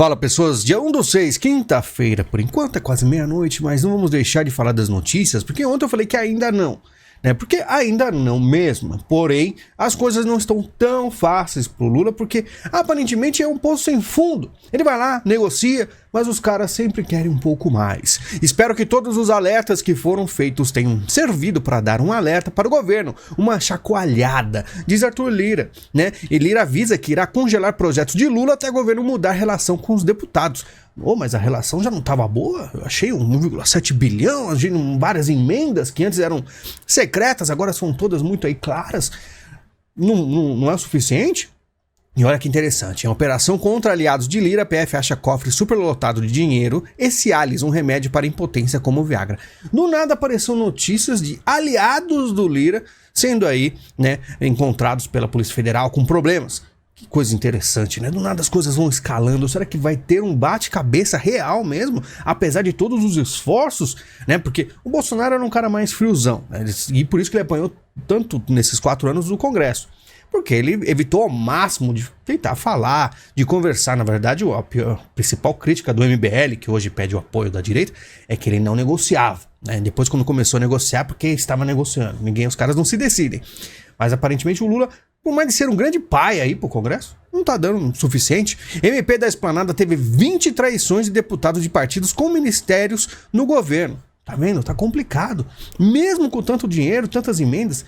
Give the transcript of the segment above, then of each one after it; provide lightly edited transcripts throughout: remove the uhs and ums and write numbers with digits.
Fala pessoas, dia 1/6, quinta-feira, por enquanto é quase meia-noite, mas não vamos deixar de falar das notícias, porque ontem eu falei que ainda não, né? Porque ainda não mesmo, porém as coisas não estão tão fáceis pro Lula, porque aparentemente é um poço sem fundo. Ele vai lá, negocia, mas os caras sempre querem um pouco mais. Espero que todos os alertas que foram feitos tenham servido para dar um alerta para o governo, uma chacoalhada, diz Arthur Lira, né? E Lira avisa que irá congelar projetos de Lula até o governo mudar a relação com os deputados. Mas a relação já não estava boa? Eu achei 1,7 bilhão, várias emendas que antes eram secretas, agora são todas muito aí claras. Não é o suficiente? E olha que interessante, em operação contra aliados de Lira, a PF acha cofre superlotado de dinheiro e Cialis, um remédio para impotência como o Viagra. Do nada apareceram notícias de aliados do Lira sendo aí, né, encontrados pela Polícia Federal com problemas. Que coisa interessante, né? Do nada as coisas vão escalando. Será que vai ter um bate-cabeça real mesmo? Apesar de todos os esforços, né? Porque o Bolsonaro era um cara mais friozão, né? E por isso que ele apanhou tanto nesses 4 anos do Congresso. Porque ele evitou ao máximo de tentar falar, de conversar. Na verdade, a principal crítica do MBL, que hoje pede o apoio da direita, é que ele não negociava, né? Depois, quando começou a negociar, porque estava negociando. Os caras não se decidem. Mas aparentemente o Lula, por mais de ser um grande pai aí pro Congresso, não tá dando o suficiente. MP da Esplanada teve 20 traições de deputados de partidos com ministérios no governo. Tá vendo? Tá complicado. Mesmo com tanto dinheiro, tantas emendas,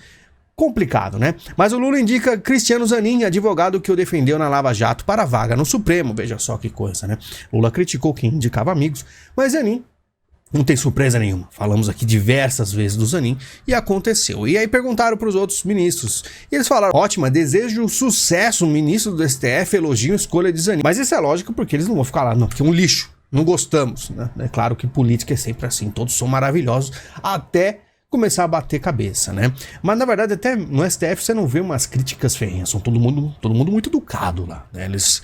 complicado, né? Mas o Lula indica Cristiano Zanin, advogado que o defendeu na Lava Jato, para a vaga no Supremo. Veja só que coisa, né? Lula criticou quem indicava amigos, mas Zanin não tem surpresa nenhuma. Falamos aqui diversas vezes do Zanin e aconteceu. E aí perguntaram para os outros ministros. E eles falaram, ótima, desejo sucesso, ministro do STF, elogio a escolha de Zanin. Mas isso é lógico porque eles não vão ficar lá, não, porque é um lixo. Não gostamos, né? É claro que política é sempre assim, todos são maravilhosos, até começar a bater cabeça, né? Mas na verdade até no STF você não vê umas críticas ferrenhas, são todo mundo muito educado lá, né? Eles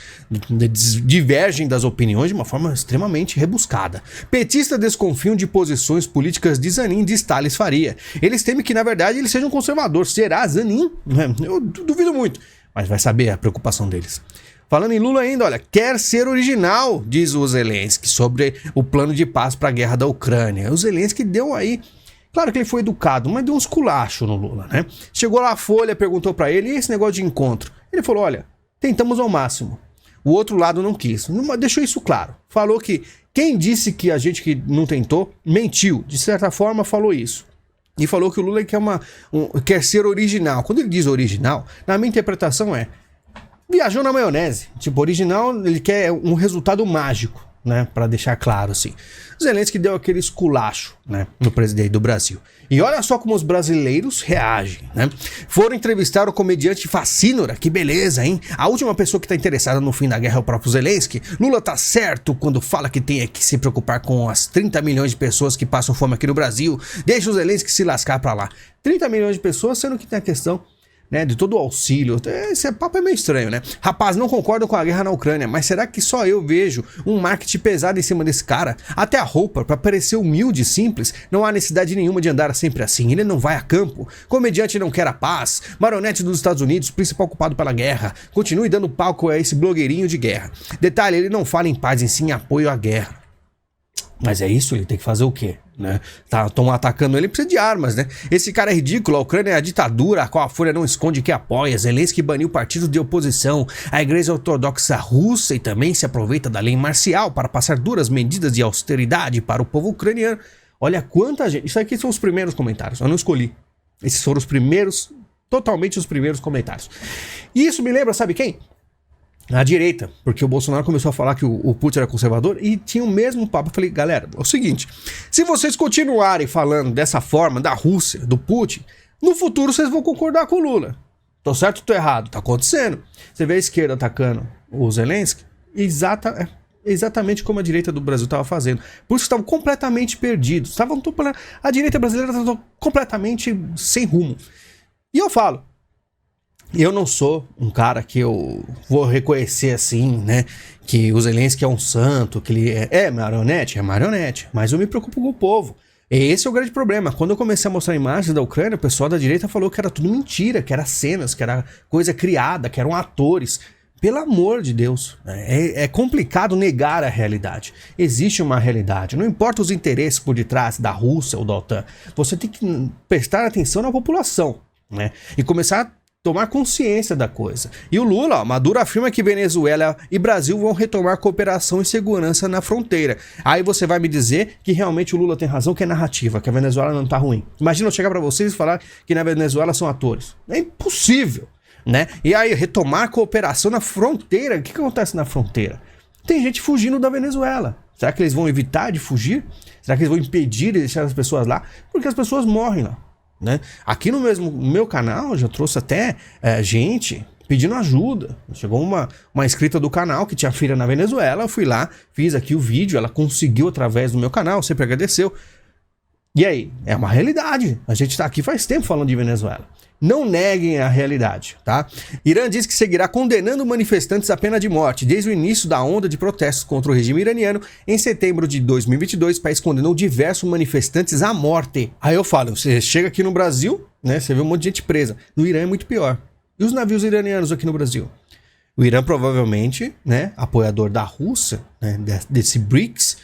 divergem das opiniões de uma forma extremamente rebuscada. Petistas desconfiam de posições políticas de Zanin, diz Thales Faria. Eles temem que na verdade ele seja um conservador. Será Zanin? Eu duvido muito, mas vai saber a preocupação deles. Falando em Lula ainda, olha, quer ser original, diz o Zelensky, sobre o plano de paz para a guerra da Ucrânia. O Zelensky deu aí, claro que ele foi educado, mas deu uns culachos no Lula, né? Chegou lá a Folha, perguntou pra ele, e esse negócio de encontro? Ele falou, olha, tentamos ao máximo. O outro lado não quis. Deixou isso claro. Falou que quem disse que a gente que não tentou, mentiu. De certa forma, falou isso. E falou que o Lula quer ser original. Quando ele diz original, na minha interpretação viajou na maionese. Tipo, original, ele quer um resultado mágico, né, para deixar claro assim. Zelensky deu aquele esculacho, né, no presidente do Brasil. E olha só como os brasileiros reagem, né? Foram entrevistar o comediante Facínora, que beleza, hein? A última pessoa que tá interessada no fim da guerra é o próprio Zelensky. Lula tá certo quando fala que tem que se preocupar com as 30 milhões de pessoas que passam fome aqui no Brasil. Deixa o Zelensky se lascar pra lá. 30 milhões de pessoas, sendo que tem a questão, né, de todo o auxílio. Esse papo é meio estranho, né? Rapaz, não concordo com a guerra na Ucrânia, mas será que só eu vejo um marketing pesado em cima desse cara? Até a roupa, pra parecer humilde e simples, não há necessidade nenhuma de andar sempre assim. Ele não vai a campo. Comediante não quer a paz. Marionete dos Estados Unidos, principal culpado pela guerra. Continue dando palco a esse blogueirinho de guerra. Detalhe, ele não fala em paz, em sim em apoio à guerra. Mas é isso, ele tem que fazer o quê? Né? Estão atacando ele, precisa de armas, né? Esse cara é ridículo, a Ucrânia é a ditadura a qual a Folha não esconde que apoia. Zelensky baniu partidos de oposição, a Igreja Ortodoxa Russa e também se aproveita da lei marcial para passar duras medidas de austeridade para o povo ucraniano. Olha quanta gente... Isso aqui são os primeiros comentários, eu não escolhi. Esses foram os primeiros, totalmente os primeiros comentários. E isso me lembra, sabe quem? A direita, porque o Bolsonaro começou a falar que o Putin era conservador e tinha o mesmo papo. Eu falei, galera, é o seguinte, se vocês continuarem falando dessa forma da Rússia, do Putin, no futuro vocês vão concordar com o Lula. Tô certo ou tô errado? Tá acontecendo. Você vê a esquerda atacando o Zelensky, exatamente como a direita do Brasil estava fazendo. Por isso estavam completamente perdidos. A direita brasileira estava completamente sem rumo. E eu falo, eu não sou um cara que eu vou reconhecer assim, né, que o Zelensky é um santo, que ele é marionete, mas eu me preocupo com o povo. Esse é o grande problema. Quando eu comecei a mostrar imagens da Ucrânia, o pessoal da direita falou que era tudo mentira, que era cenas, que era coisa criada, que eram atores. Pelo amor de Deus, é complicado negar a realidade. Existe uma realidade, não importa os interesses por detrás da Rússia ou da OTAN, você tem que prestar atenção na população, né? E começar a tomar consciência da coisa. E o Lula, Maduro afirma que Venezuela e Brasil vão retomar cooperação e segurança na fronteira. Aí você vai me dizer que realmente o Lula tem razão, que é narrativa, que a Venezuela não tá ruim. Imagina eu chegar pra vocês e falar que na Venezuela são atores. É impossível. Né? E aí, retomar cooperação na fronteira. O que acontece na fronteira? Tem gente fugindo da Venezuela. Será que eles vão evitar de fugir? Será que eles vão impedir de deixar as pessoas lá? Porque as pessoas morrem lá, né? Aqui no meu canal já trouxe até gente pedindo ajuda. Chegou uma inscrita do canal que tinha filha na Venezuela. Eu fui lá, fiz aqui o vídeo. Ela conseguiu através do meu canal, sempre agradeceu. E aí? É uma realidade. A gente tá aqui faz tempo falando de Venezuela. Não neguem a realidade, tá? Irã diz que seguirá condenando manifestantes à pena de morte. Desde o início da onda de protestos contra o regime iraniano, em setembro de 2022, o país condenou diversos manifestantes à morte. Aí eu falo, você chega aqui no Brasil, né? Você vê um monte de gente presa. No Irã é muito pior. E os navios iranianos aqui no Brasil? O Irã provavelmente, né, apoiador da Rússia, né, desse BRICS.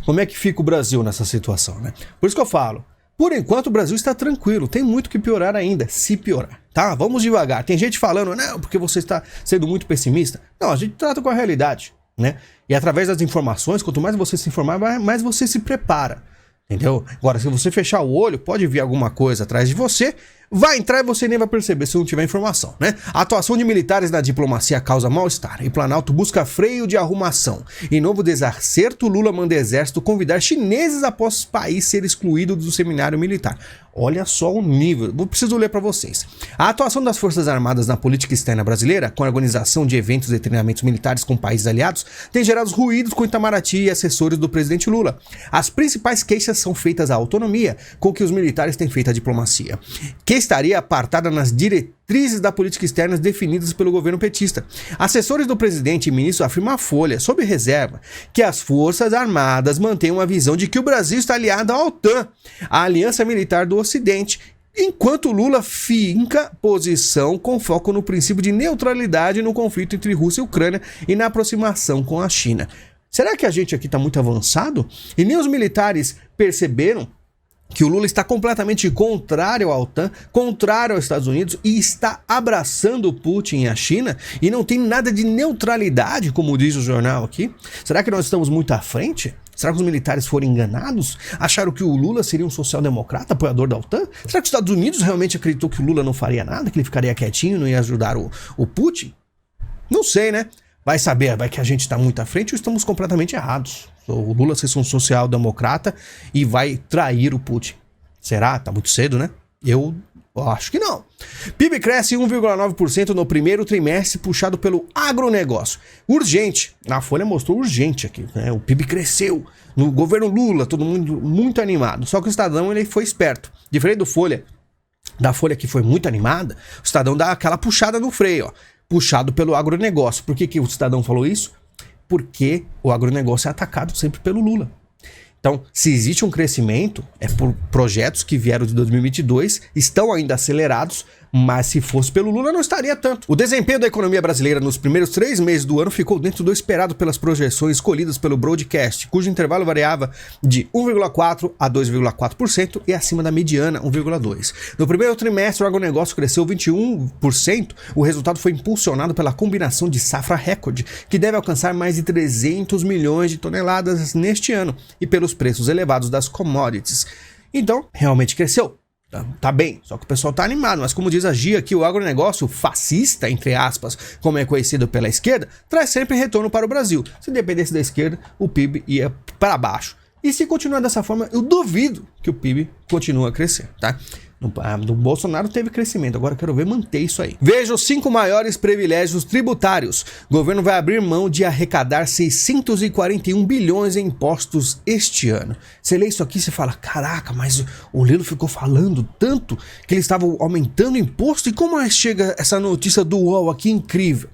Como é que fica o Brasil nessa situação, né? Por isso que eu falo, por enquanto o Brasil está tranquilo, tem muito que piorar ainda, se piorar, tá? Vamos devagar. Tem gente falando, não, porque você está sendo muito pessimista. Não, a gente trata com a realidade, né? E através das informações, quanto mais você se informar, mais você se prepara, entendeu? Agora, se você fechar o olho, pode vir alguma coisa atrás de você, vai entrar e você nem vai perceber se não tiver informação, né? A atuação de militares na diplomacia causa mal-estar e Planalto busca freio de arrumação. Em novo desacerto, Lula manda exército convidar chineses após o país ser excluído do seminário militar. Olha só o nível, eu preciso ler para vocês. A atuação das Forças Armadas na política externa brasileira, com a organização de eventos e treinamentos militares com países aliados, tem gerado ruídos com Itamaraty e assessores do presidente Lula. As principais queixas são feitas à autonomia com que os militares têm feito a diplomacia, que estaria apartada nas diretrizes da política externa definidas pelo governo petista. Assessores do presidente e ministro afirmam à Folha, sob reserva, que as Forças Armadas mantêm uma visão de que o Brasil está aliado à OTAN, a Aliança Militar do Ocidente, enquanto Lula finca posição com foco no princípio de neutralidade no conflito entre Rússia e Ucrânia e na aproximação com a China. Será que a gente aqui está muito avançado? E nem os militares perceberam que o Lula está completamente contrário à OTAN, contrário aos Estados Unidos e está abraçando o Putin e a China e não tem nada de neutralidade, como diz o jornal aqui? Será que nós estamos muito à frente? Será que os militares foram enganados? Acharam que o Lula seria um social-democrata, apoiador da OTAN? Será que os Estados Unidos realmente acreditou que o Lula não faria nada, que ele ficaria quietinho, não ia ajudar o Putin? Não sei, né? Vai saber, vai que a gente está muito à frente ou estamos completamente errados. O Lula ser um social-democrata e vai trair o Putin. Será? Tá muito cedo, né? Eu acho que não. PIB cresce 1,9% no primeiro trimestre, puxado pelo agronegócio. Urgente. A Folha mostrou urgente aqui, né? O PIB cresceu. No governo Lula, todo mundo muito animado. Só que o Estadão, ele foi esperto. Diferente da Folha que foi muito animada, o Estadão dá aquela puxada no freio, ó. Puxado pelo agronegócio. Por que o Estadão falou isso? Porque o agronegócio é atacado sempre pelo Lula. Então, se existe um crescimento, é por projetos que vieram de 2022, estão ainda acelerados, mas se fosse pelo Lula não estaria tanto. O desempenho da economia brasileira nos primeiros 3 meses do ano ficou dentro do esperado pelas projeções escolhidas pelo Broadcast, cujo intervalo variava de 1,4% a 2,4% e acima da mediana, 1,2%. No primeiro trimestre, o agronegócio cresceu 21%. O resultado foi impulsionado pela combinação de safra recorde, que deve alcançar mais de 300 milhões de toneladas neste ano, e pelos preços elevados das commodities. Então, realmente cresceu. Tá bem, só que o pessoal tá animado, mas como diz a Gia aqui, o agronegócio fascista, entre aspas, como é conhecido pela esquerda, traz sempre retorno para o Brasil. Se dependesse da esquerda, o PIB ia para baixo. E se continuar dessa forma, eu duvido que o PIB continue a crescer, tá? No Bolsonaro teve crescimento, agora eu quero ver manter isso aí. Veja os 5 maiores privilégios tributários. O governo vai abrir mão de arrecadar 641 bilhões em impostos este ano. Você lê isso aqui e você fala, caraca, mas o Lilo ficou falando tanto que eles estavam aumentando o imposto, e como chega essa notícia do UOL aqui incrível?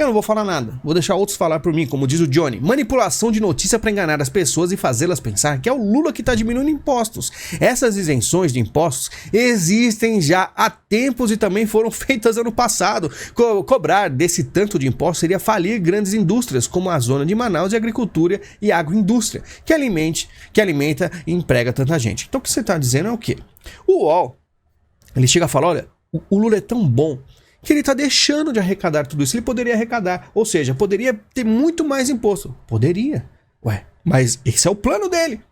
Eu não vou falar nada, vou deixar outros falar por mim, como diz o Johnny. Manipulação de notícia para enganar as pessoas e fazê-las pensar que é o Lula que está diminuindo impostos. Essas isenções de impostos existem já há tempos e também foram feitas ano passado. Cobrar desse tanto de impostos seria falir grandes indústrias, como a zona de Manaus de agricultura e agroindústria, que alimenta e emprega tanta gente. Então o que você está dizendo é o quê? O UOL, ele chega a falar, olha, o Lula é tão bom que ele está deixando de arrecadar tudo isso. Ele poderia arrecadar, ou seja, poderia ter muito mais imposto. Poderia. Ué, mas esse é o plano dele.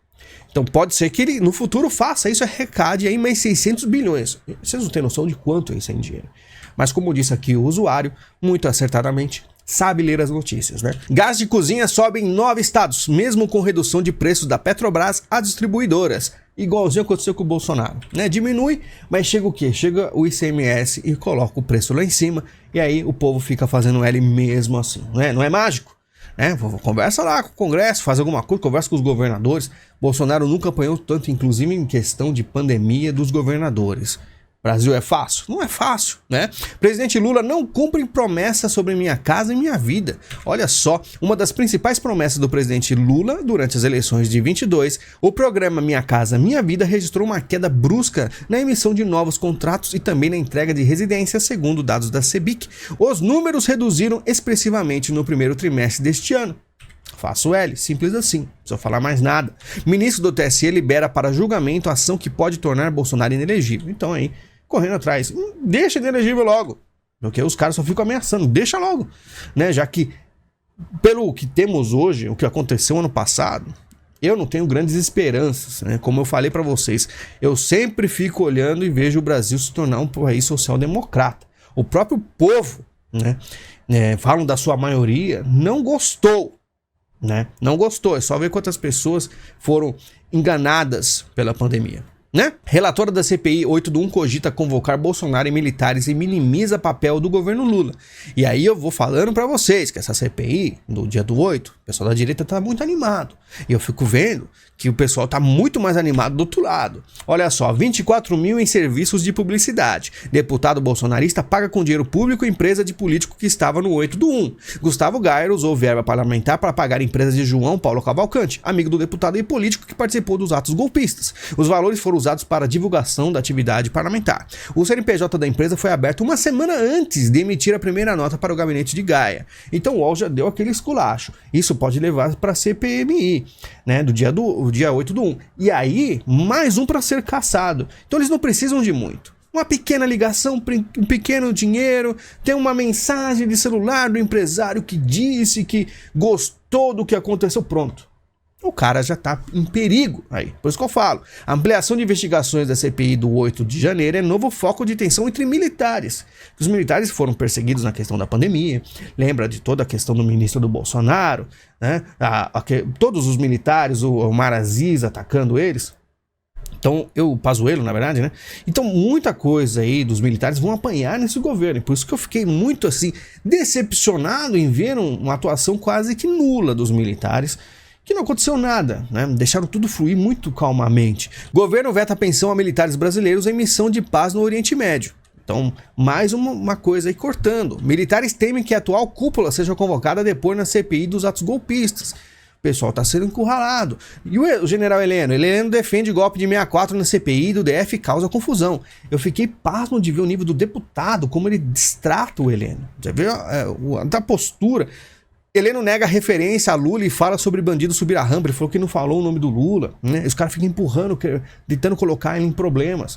Então pode ser que ele no futuro faça isso, arrecade aí mais 600 bilhões. Vocês não têm noção de quanto é isso em dinheiro. Mas como disse aqui o usuário, muito acertadamente, sabe ler as notícias, né? Gás de cozinha sobe em 9 estados, mesmo com redução de preços da Petrobras às distribuidoras. Igualzinho aconteceu com o Bolsonaro, né? Diminui, mas chega o quê? Chega o ICMS e coloca o preço lá em cima, e aí o povo fica fazendo L mesmo assim, né? Não é mágico, né? Conversa lá com o Congresso, faz alguma coisa, conversa com os governadores. Bolsonaro nunca apanhou tanto, inclusive em questão de pandemia, dos governadores. Brasil é fácil? Não é fácil, né? Presidente Lula não cumpre promessas sobre minha casa e minha vida. Olha só, uma das principais promessas do presidente Lula durante as eleições de 22, o programa Minha Casa Minha Vida registrou uma queda brusca na emissão de novos contratos e também na entrega de residências, segundo dados da CEBIC. Os números reduziram expressivamente no primeiro trimestre deste ano. Faço L, simples assim, não precisa falar mais nada. Ministro do TSE libera para julgamento a ação que pode tornar Bolsonaro inelegível. Então aí, correndo atrás, deixa inelegível logo, porque os caras só ficam ameaçando, deixa logo, né? Já que, pelo que temos hoje, o que aconteceu ano passado, eu não tenho grandes esperanças, né? Como eu falei para vocês, eu sempre fico olhando e vejo o Brasil se tornar um país social-democrata. O próprio povo, né? Falam da sua maioria, não gostou. Né? Não gostou, é só ver quantas pessoas foram enganadas pela pandemia, né? Relatora da CPI 8/1 cogita convocar Bolsonaro e militares e minimiza papel do governo Lula. E aí eu vou falando pra vocês que essa CPI, do dia do 8, o pessoal da direita tá muito animado. E eu fico vendo que o pessoal tá muito mais animado do outro lado. Olha só, 24 mil em serviços de publicidade. Deputado bolsonarista paga com dinheiro público empresa de político que estava no 8/1. Gustavo Gayer usou verba parlamentar para pagar empresa de João Paulo Cavalcante, amigo do deputado e político que participou dos atos golpistas. Os valores foram usados para divulgação da atividade parlamentar. O CNPJ da empresa foi aberto uma semana antes de emitir a primeira nota para o gabinete de Gaia. Então o UOL já deu aquele esculacho. Isso pode levar para a CPMI, né, do dia 8/1. E aí, mais um para ser caçado. Então eles não precisam de muito. Uma pequena ligação, um pequeno dinheiro, tem uma mensagem de celular do empresário que disse que gostou do que aconteceu, pronto. O cara já tá em perigo aí. Por isso que eu falo, a ampliação de investigações da CPI do 8 de janeiro é novo foco de tensão entre militares. Os militares foram perseguidos na questão da pandemia, lembra de toda a questão do ministro do Bolsonaro, né? Todos os militares, o Omar Aziz atacando eles. Então, o Pazuello, na verdade, né? Então, muita coisa aí dos militares vão apanhar nesse governo. Por isso que eu fiquei muito, assim, decepcionado em ver uma atuação quase que nula dos militares, que não aconteceu nada, né? Deixaram tudo fluir muito calmamente. Governo veta pensão a militares brasileiros em missão de paz no Oriente Médio. Então, mais uma coisa aí cortando. Militares temem que a atual cúpula seja convocada a depor na CPI dos atos golpistas. O pessoal está sendo encurralado. E o general Heleno? Heleno defende golpe de 64 na CPI do DF e causa confusão. Eu fiquei pasmo de ver o nível do deputado, como ele distrata o Heleno. Você vê a postura. Heleno nega referência a Lula e fala sobre bandido subir a rampa. Ele falou que não falou o nome do Lula, né? Os caras ficam empurrando, tentando colocar ele em problemas.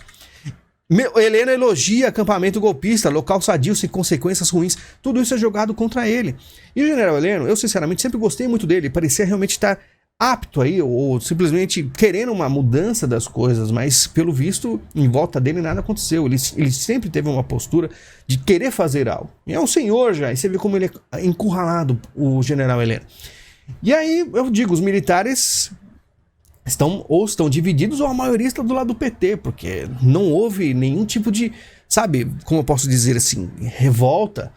Heleno elogia acampamento golpista, local sadio sem consequências ruins. Tudo isso é jogado contra ele. E o general Heleno, eu sinceramente sempre gostei muito dele. Parecia realmente estar apto aí, ou simplesmente querendo uma mudança das coisas, mas pelo visto, em volta dele nada aconteceu. Ele sempre teve uma postura de querer fazer algo. E é um senhor já, e você vê como ele é encurralado, o general Heleno. E aí, eu digo, os militares estão divididos, ou a maioria está do lado do PT, porque não houve nenhum tipo de, sabe, como eu posso dizer assim, revolta.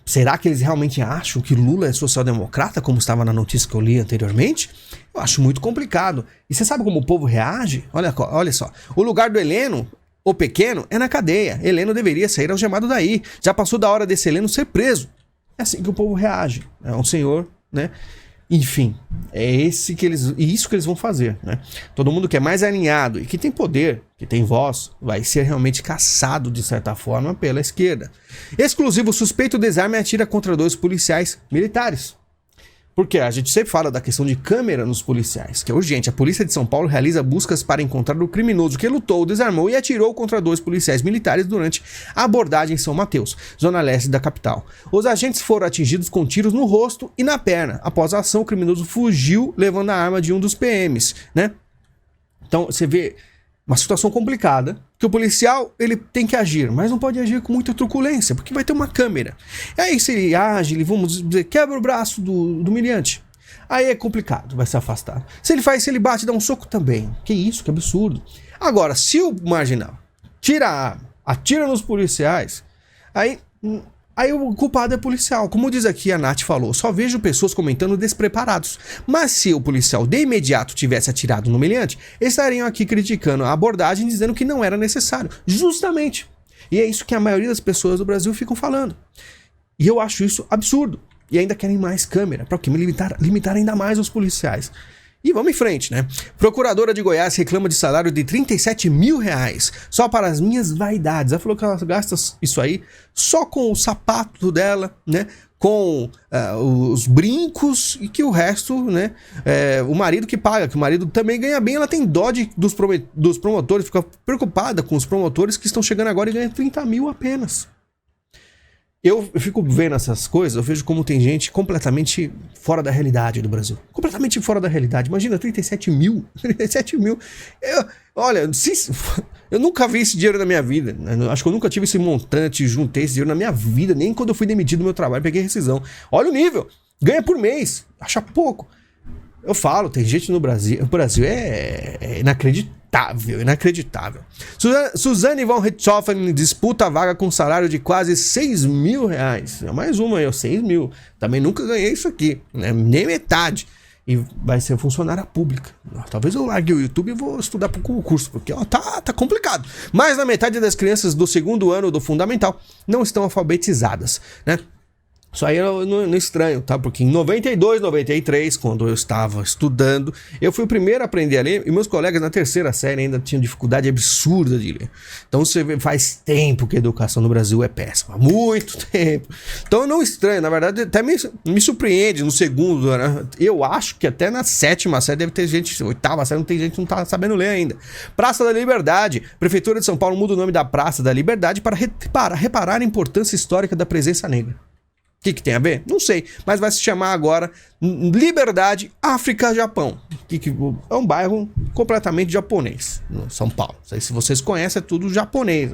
Será que eles realmente acham que Lula é social-democrata, como estava na notícia que eu li anteriormente? Eu acho muito complicado. E você sabe como o povo reage? Olha só. O lugar do Heleno, o pequeno, é na cadeia. Heleno deveria sair algemado daí. Já passou da hora desse Heleno ser preso. É assim que o povo reage. É um senhor, né? Enfim, é isso que eles vão fazer, né? Todo mundo que é mais alinhado e que tem poder, que tem voz, vai ser realmente caçado, de certa forma, pela esquerda. Exclusivo suspeito desarma e atira contra 2 policiais militares. Porque a gente sempre fala da questão de câmera nos policiais, que é urgente. A polícia de São Paulo realiza buscas para encontrar o criminoso que lutou, desarmou e atirou contra 2 policiais militares durante a abordagem em São Mateus, zona leste da capital. Os agentes foram atingidos com tiros no rosto e na perna. Após a ação, o criminoso fugiu levando a arma de um dos PMs, né? Então você vê uma situação complicada, que o policial ele tem que agir, mas não pode agir com muita truculência, porque vai ter uma câmera. E aí se ele age, ele, vamos dizer, quebra o braço do humilhante, aí é complicado, vai se afastar. Se ele bate, dá um soco também. Que isso, que absurdo. Agora, se o marginal tira a arma, atira nos policiais, aí o culpado é policial. Como diz aqui a Nath falou, só vejo pessoas comentando despreparados. Mas se o policial de imediato tivesse atirado no humilhante, estariam aqui criticando a abordagem, dizendo que não era necessário. Justamente. E é isso que a maioria das pessoas do Brasil ficam falando. E eu acho isso absurdo. E ainda querem mais câmera. Para o quê? Limitar ainda mais os policiais. E vamos em frente, né? Procuradora de Goiás reclama de salário de R$37 mil só para as minhas vaidades. Ela falou que ela gasta isso aí só com o sapato dela, né? Com os brincos e que o resto, né? O marido que paga, que o marido também ganha bem. Ela tem dó dos promotores, fica preocupada com os promotores que estão chegando agora e ganham 30 mil apenas. Eu fico vendo essas coisas, eu vejo como tem gente completamente fora da realidade do Brasil. Completamente fora da realidade. Imagina, 37 mil. 37 mil. Olha, eu nunca vi esse dinheiro na minha vida. Acho que eu nunca tive esse montante, juntei esse dinheiro na minha vida. Nem quando eu fui demitido do meu trabalho, peguei rescisão. Olha o nível. Ganha por mês. Acha pouco. Eu falo, tem gente no Brasil. O Brasil é inacreditável. Suzane von Richthofen disputa a vaga com salário de quase R$6 mil. É mais uma aí, 6 mil. Também nunca ganhei isso aqui, né? Nem metade. E vai ser funcionária pública. Talvez eu largue o YouTube e vou estudar para o concurso, porque tá complicado. Mais da metade das crianças do 2º ano do fundamental não estão alfabetizadas, né? Isso aí eu não estranho, tá? Porque em 92, 93, quando eu estava estudando, eu fui o primeiro a aprender a ler e meus colegas na 3ª série ainda tinham dificuldade absurda de ler. Então você vê, faz tempo que a educação no Brasil é péssima. Muito tempo. Então eu não estranho, na verdade até me surpreende no 2º, né? Eu acho que até na 7ª série deve ter gente, 8ª série não tem gente que não tá sabendo ler ainda. Praça da Liberdade. Prefeitura de São Paulo muda o nome da Praça da Liberdade para reparar a importância histórica da presença negra. O que tem a ver? Não sei, mas vai se chamar agora Liberdade África Japão. É um bairro completamente japonês, no São Paulo. Não sei se vocês conhecem, é tudo japonês,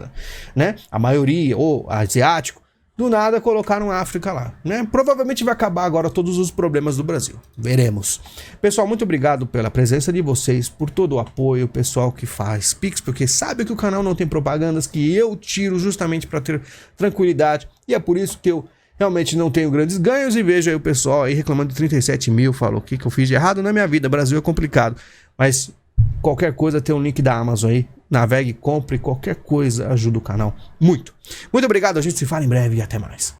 né? A maioria, ou asiático, do nada colocaram África lá, né? Provavelmente vai acabar agora todos os problemas do Brasil. Veremos. Pessoal, muito obrigado pela presença de vocês, por todo o apoio, o pessoal que faz Pix, porque sabe que o canal não tem propagandas, que eu tiro justamente para ter tranquilidade, e é por isso que eu realmente não tenho grandes ganhos e vejo aí o pessoal aí reclamando de 37 mil, falou o que eu fiz de errado na minha vida, Brasil é complicado, mas qualquer coisa tem um link da Amazon aí, navegue, compre, qualquer coisa ajuda o canal muito. Muito obrigado, a gente se fala em breve e até mais.